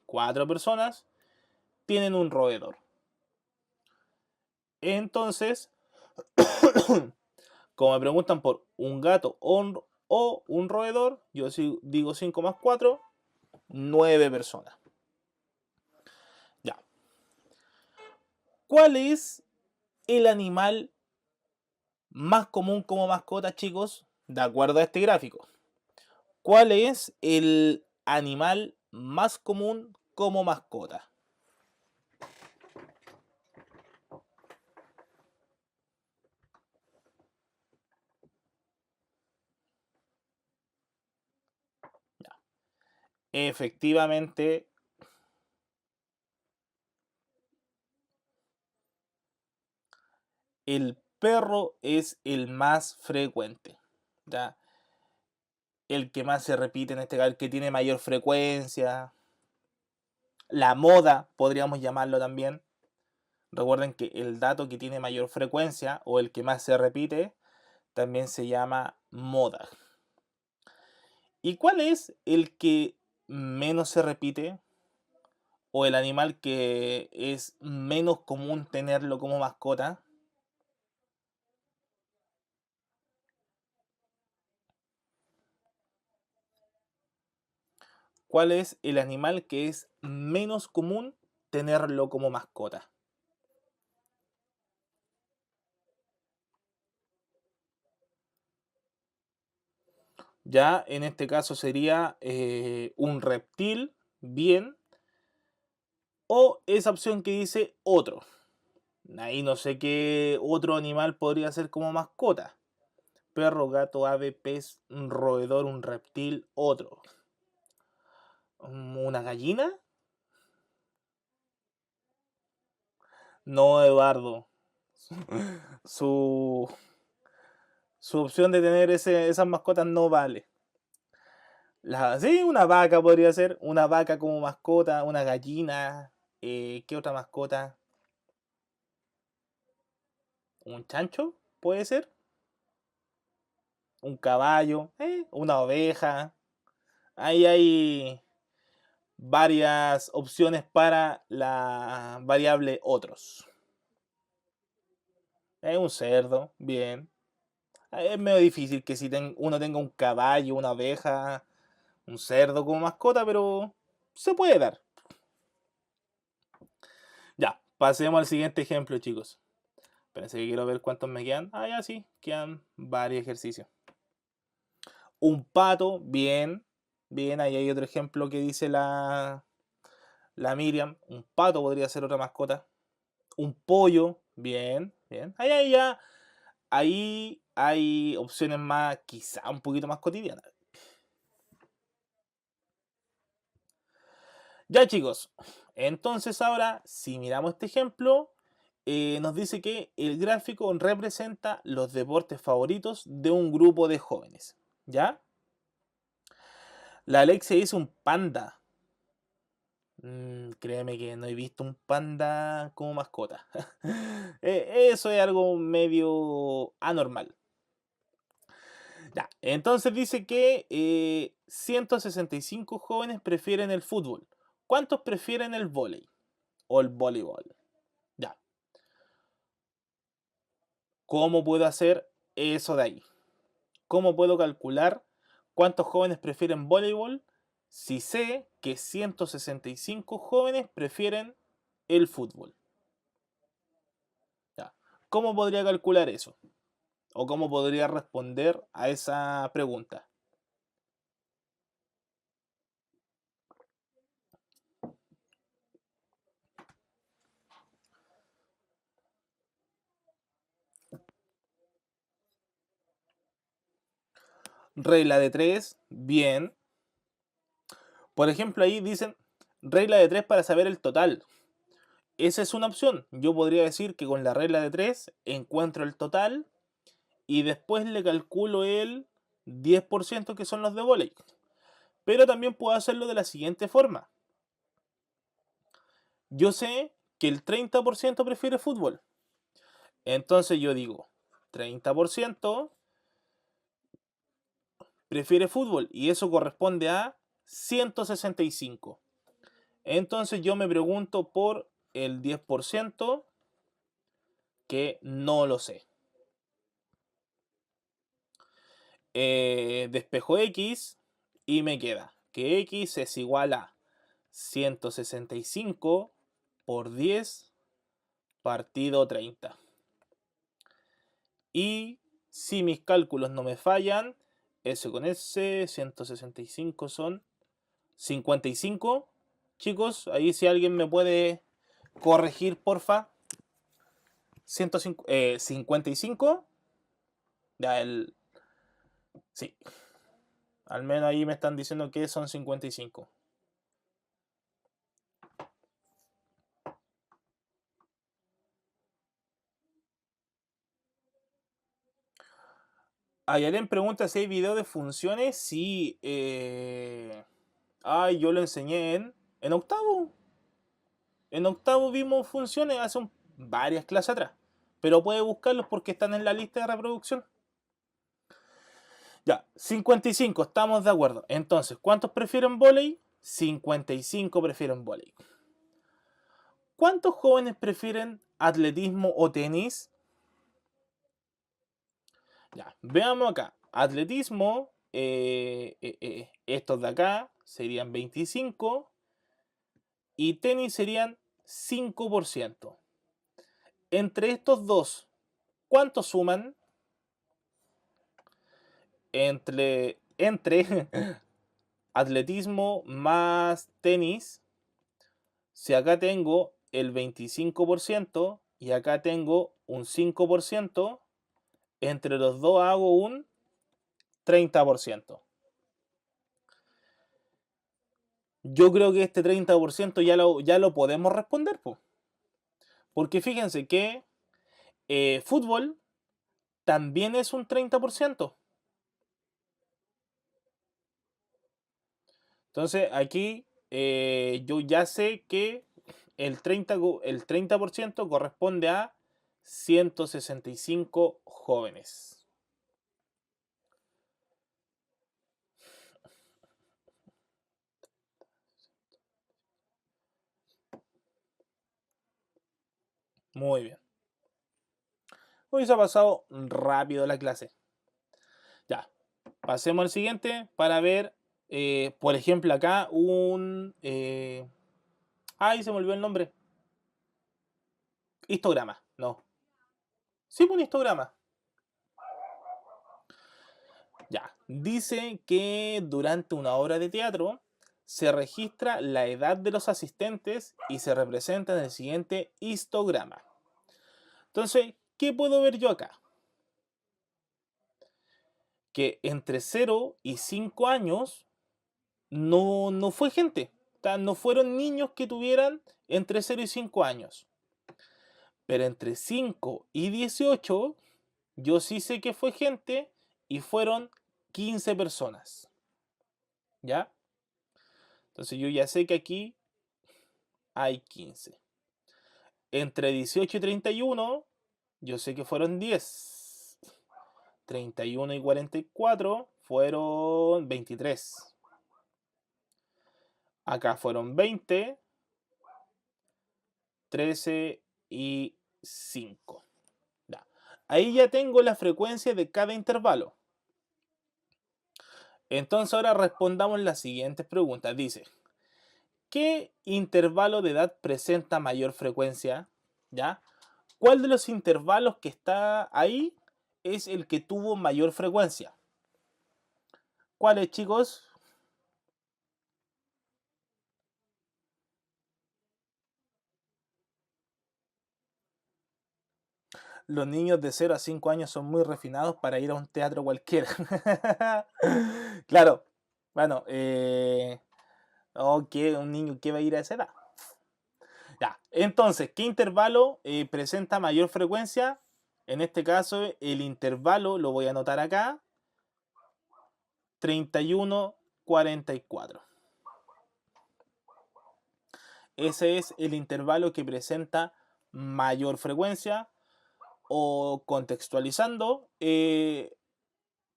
[SPEAKER 1] 4 personas tienen un roedor. Entonces, como me preguntan por un gato o un roedor, yo digo 5 más 4, 9 personas. Ya. ¿Cuál es el animal más común como mascota, chicos? De acuerdo a este gráfico. ¿Cuál es el animal más común como mascota? Efectivamente, el perro es el más frecuente, ¿ya? El que más se repite en este caso, el que tiene mayor frecuencia, la moda, podríamos llamarlo también. Recuerden que el dato que tiene mayor frecuencia o el que más se repite también se llama moda. ¿Y cuál es el que menos se repite o el animal que es menos común tenerlo como mascota? ¿Cuál es el animal que es menos común tenerlo como mascota? Ya en este caso sería un reptil, bien, o esa opción que dice otro. Ahí no sé qué otro animal podría ser como mascota. Perro, gato, ave, pez, un roedor, un reptil, otro. ¿Una gallina? No, Eduardo. Su, su opción de tener esas mascotas no vale. Sí, una vaca podría ser. Una vaca como mascota, una gallina. ¿Qué otra mascota? ¿Un chancho? ¿Puede ser? ¿Un caballo? ¿Una oveja? Ahí hay varias opciones para la variable otros. Un cerdo, bien. Es medio difícil que si uno tenga un caballo, una oveja, un cerdo como mascota, pero se puede dar. Ya, pasemos al siguiente ejemplo, chicos. Pensé que quiero ver cuántos me quedan. Ah, ya sí, quedan varios ejercicios. Un pato, bien. Bien, ahí hay otro ejemplo que dice la Miriam. Un pato podría ser otra mascota. Un pollo, bien, bien. Ahí hay opciones más, quizá un poquito más cotidianas. Ya chicos, entonces ahora, si miramos este ejemplo, nos dice que el gráfico representa los deportes favoritos de un grupo de jóvenes. ¿Ya? La Alexia dice un panda. Créeme que no he visto un panda como mascota. Eso es algo medio anormal. Ya, entonces dice que 165 jóvenes prefieren el fútbol. ¿Cuántos prefieren el vóley o el voleibol? Ya, ¿cómo puedo hacer eso de ahí? ¿Cómo puedo calcular cuántos jóvenes prefieren voleibol si sé que 165 jóvenes prefieren el fútbol? Ya, ¿cómo podría calcular eso? ¿O cómo podría responder a esa pregunta? Regla de 3, bien. Por ejemplo, ahí dicen regla de 3 para saber el total. Esa es una opción. Yo podría decir que con la regla de 3 encuentro el total y después le calculo el 10% que son los de volei. Pero también puedo hacerlo de la siguiente forma. Yo sé que el 30% prefiere fútbol. Entonces yo digo, 30% prefiere fútbol y eso corresponde a 165. Entonces yo me pregunto por el 10% que no lo sé. Despejo X y me queda que X es igual a 165 por 10 partido 30. Y si mis cálculos no me fallan, S con S, 165 son 55. Chicos, ahí si alguien me puede corregir, porfa. 55. Ya Sí, al menos ahí me están diciendo que son 55. Ayalen pregunta si hay video de funciones. Sí. Ay, yo lo enseñé en octavo. En octavo vimos funciones hace varias clases atrás. Pero puede buscarlos porque están en la lista de reproducción. Ya, 55, estamos de acuerdo. Entonces, ¿cuántos prefieren vóley? 55 prefieren vóley. ¿Cuántos jóvenes prefieren atletismo o tenis? Ya, veamos acá. Atletismo, estos de acá serían 25 y tenis serían 5%. Entre estos dos, ¿cuántos suman? Entre atletismo más tenis, si acá tengo el 25% y acá tengo un 5%, entre los dos hago un 30%. Yo creo que este 30% ya lo podemos responder, po. Porque fíjense que fútbol también es un 30%. Entonces aquí yo ya sé que el 30% corresponde a 165 jóvenes. Muy bien. Hoy se ha pasado rápido la clase. Ya, pasemos al siguiente para ver, por ejemplo, acá un... ay, se me olvidó el nombre. Histograma, no. Sí, un histograma. Ya, dice que durante una obra de teatro se registra la edad de los asistentes y se representa en el siguiente histograma. Entonces, ¿qué puedo ver yo acá? Que entre 0 y 5 años no fue gente. O sea, no fueron niños que tuvieran entre 0 y 5 años. Pero entre 5 y 18, yo sí sé que fue gente y fueron 15 personas. ¿Ya? Entonces yo ya sé que aquí hay 15. Entre 18 y 31, yo sé que fueron 10. 31 y 44 fueron 23. Acá fueron 20, 13 y 5. Ya. Ahí ya tengo la frecuencia de cada intervalo. Entonces ahora respondamos las siguientes preguntas. Dice, ¿qué intervalo de edad presenta mayor frecuencia? ¿Ya? ¿Cuál de los intervalos que está ahí es el que tuvo mayor frecuencia? ¿Cuáles, chicos? Los niños de 0 a 5 años son muy refinados para ir a un teatro cualquiera. Claro, bueno, un niño que va a ir a esa edad. Ya, entonces, ¿qué intervalo presenta mayor frecuencia? En este caso, el intervalo, lo voy a anotar acá, 31-44. Ese es el intervalo que presenta mayor frecuencia. O contextualizando,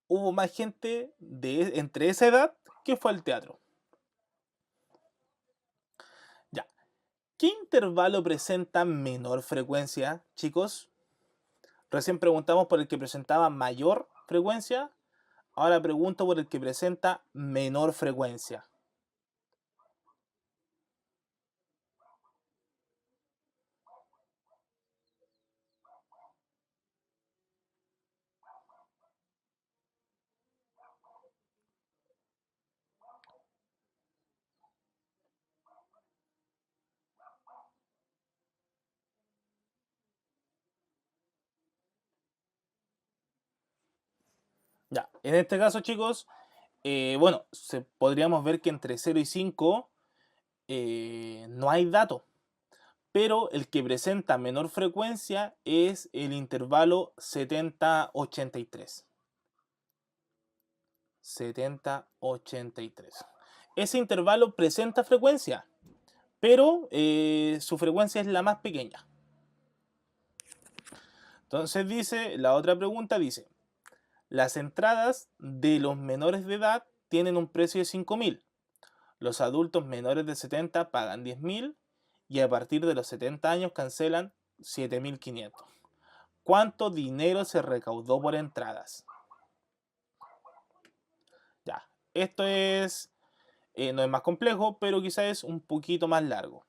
[SPEAKER 1] hubo más gente entre esa edad que fue al teatro. Ya. ¿Qué intervalo presenta menor frecuencia, chicos? Recién preguntamos por el que presentaba mayor frecuencia. Ahora pregunto por el que presenta menor frecuencia. Ya, en este caso, chicos, bueno, podríamos ver que entre 0 y 5 no hay datos, pero el que presenta menor frecuencia es el intervalo 70-83. 70, 83. Ese intervalo presenta frecuencia, pero su frecuencia es la más pequeña. Entonces dice, la otra pregunta dice, las entradas de los menores de edad tienen un precio de 5.000. Los adultos menores de 70 pagan 10.000 y a partir de los 70 años cancelan 7.500. ¿Cuánto dinero se recaudó por entradas? Ya, esto es, no es más complejo, pero quizás es un poquito más largo.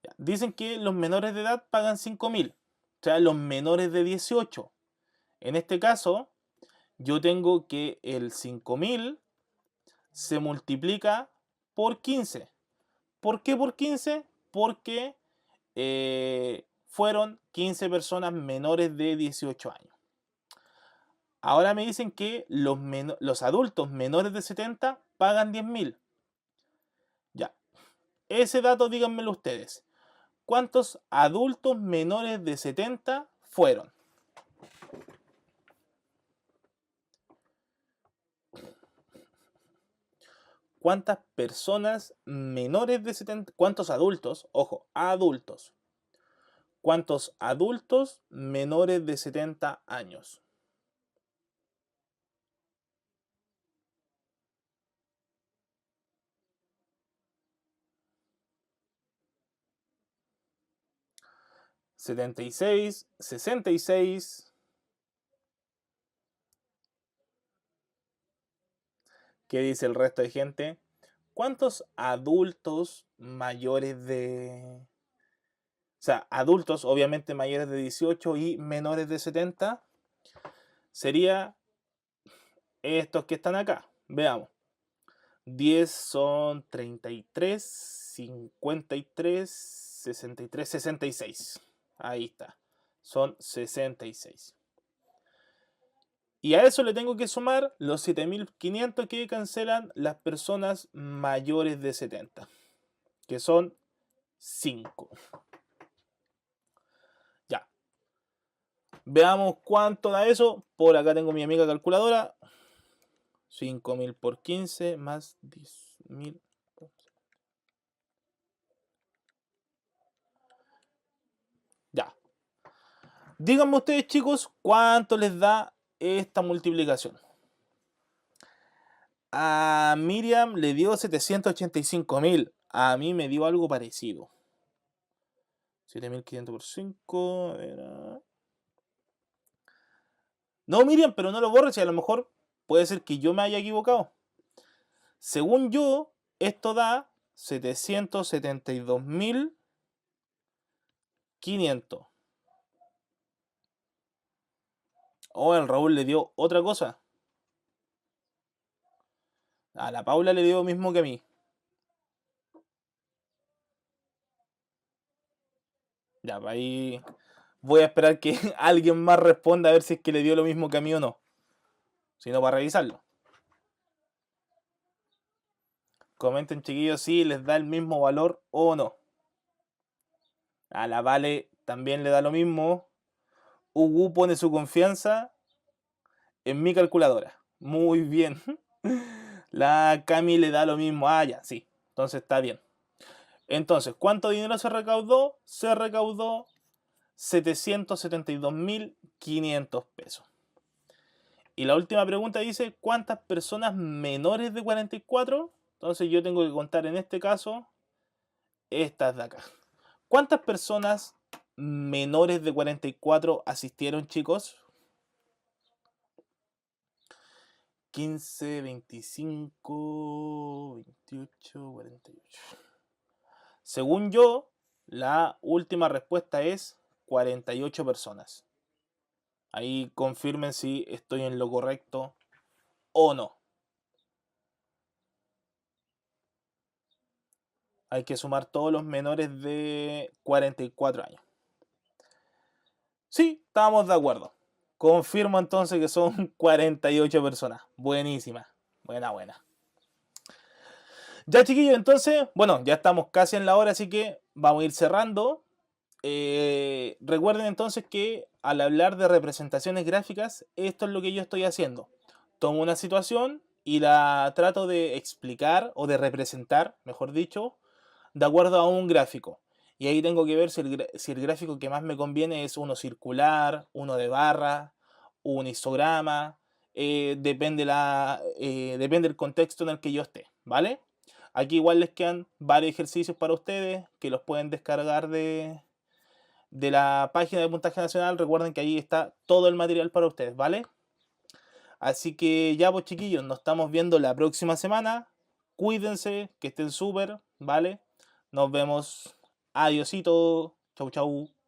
[SPEAKER 1] Ya, dicen que los menores de edad pagan 5.000, o sea, los menores de 18. En este caso, yo tengo que el 5.000 se multiplica por 15. ¿Por qué por 15? Porque fueron 15 personas menores de 18 años. Ahora me dicen que los adultos menores de 70 pagan 10.000. Ya, ese dato díganmelo ustedes. ¿Cuántos adultos menores de 70 fueron? ¿Cuántas personas menores de 70? ¿Cuántos adultos? Ojo, adultos. ¿Cuántos adultos menores de 70 años? ¿76? ¿66? ¿Qué dice el resto de gente? ¿Cuántos adultos mayores de... O sea, adultos obviamente mayores de 18 y menores de 70? Sería estos que están acá. Veamos. 10 son 33, 53, 63, 66. Ahí está. Son 66. Y a eso le tengo que sumar los 7.500 que cancelan las personas mayores de 70, que son 5. Ya. Veamos cuánto da eso. Por acá tengo mi amiga calculadora. 5.000 por 15 más 10.000. Ya. Díganme ustedes, chicos, cuánto les da esta multiplicación. A Miriam le dio 785.000. A mí me dio algo parecido. 7.500 por 5. No, Miriam, pero no lo borres y a lo mejor puede ser que yo me haya equivocado. Según yo, esto da 772.500. Oh, el Raúl le dio otra cosa. A la Paula le dio lo mismo que a mí. Ya, ahí voy a esperar que alguien más responda a ver si es que le dio lo mismo que a mí o no. Si no, para revisarlo. Comenten, chiquillos, si les da el mismo valor o no. A la Vale también le da lo mismo. Ugu pone su confianza en mi calculadora. Muy bien. La Cami le da lo mismo. Ah, ya, sí. Entonces está bien. Entonces, ¿cuánto dinero se recaudó? Se recaudó 772.500 pesos. Y la última pregunta dice, ¿cuántas personas menores de 44? Entonces yo tengo que contar en este caso estas de acá. ¿Cuántas personas menores de 44 asistieron, chicos? 15, 25, 28, 48. Según yo, la última respuesta es 48 personas. Ahí confirmen si estoy en lo correcto o no. Hay que sumar todos los menores de 44 años. Sí, estamos de acuerdo. Confirmo entonces que son 48 personas. Buenísima. Buena. Ya, chiquillos, entonces, bueno, ya estamos casi en la hora, así que vamos a ir cerrando. Recuerden entonces que al hablar de representaciones gráficas, esto es lo que yo estoy haciendo. tomo una situación y la trato de explicar o de representar, mejor dicho, de acuerdo a un gráfico. Y ahí tengo que ver si el gráfico que más me conviene es uno circular, uno de barra, un histograma. Depende del contexto en el que yo esté, ¿vale? Aquí igual les quedan varios ejercicios para ustedes que los pueden descargar de la página de Puntaje Nacional. Recuerden que ahí está todo el material para ustedes, ¿vale? Así que ya pues chiquillos, nos estamos viendo la próxima semana. Cuídense, que estén súper, ¿vale? Nos vemos. Adiosito. Chau, chau.